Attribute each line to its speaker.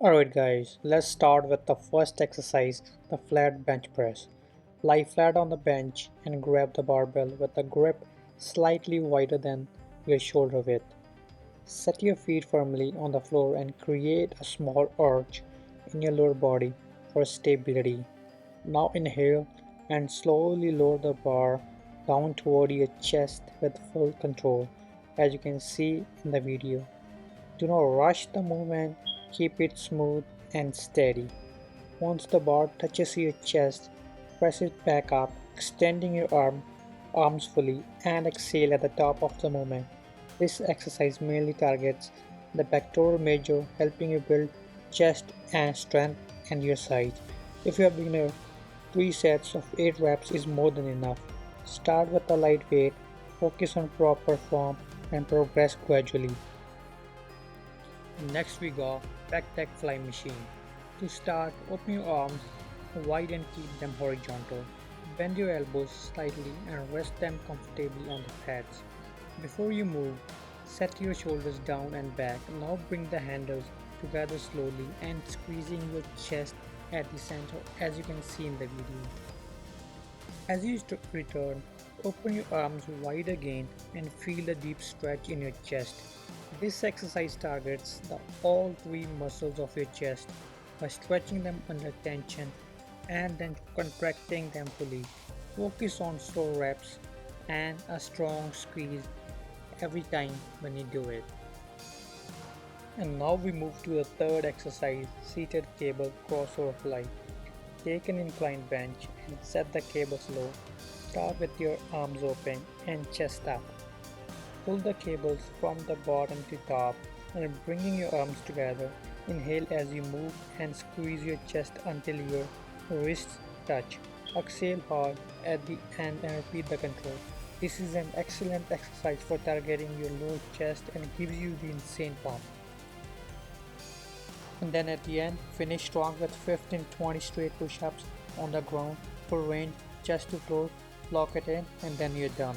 Speaker 1: Alright guys, let's start with the first exercise, the flat bench press. Lie flat on the bench and grab the barbell with a grip slightly wider than your shoulder width. Set your feet firmly on the floor and create a small arch in your lower body for stability. Now inhale and slowly lower the bar down toward your chest with full control, as you can see in the video. Do not rush the movement, keep it smooth and steady. Once the bar touches your chest, press it back up, extending your arms fully, and exhale at the top of the movement. This exercise mainly targets the pectoral major, helping you build chest and strength and your size. If you are a beginner, 3 sets of 8 reps is more than enough. Start with a light weight, focus on proper form, and progress gradually. Next we got Pec Tech Fly Machine. To start, open your arms wide and keep them horizontal. Bend your elbows slightly and rest them comfortably on the pads. Before you move, set your shoulders down and back. Now bring the handles together slowly and squeezing your chest at the center as you can see in the video. As you return, open your arms wide again and feel a deep stretch in your chest. This exercise targets all three muscles of your chest by stretching them under tension and then contracting them fully. Focus on slow reps and a strong squeeze every time when you do it. And now we move to the third exercise, seated cable crossover fly. Take an inclined bench and set the cables low. Start with your arms open and chest up. Pull the cables from the bottom to top and bringing your arms together. Inhale as you move and squeeze your chest until your wrists touch. Exhale hard at the end and repeat the control. This is an excellent exercise for targeting your lower chest and gives you the insane pump. And then at the end, finish strong with 15-20 straight push-ups on the ground, full range, chest to floor, lock it in, and then you're done.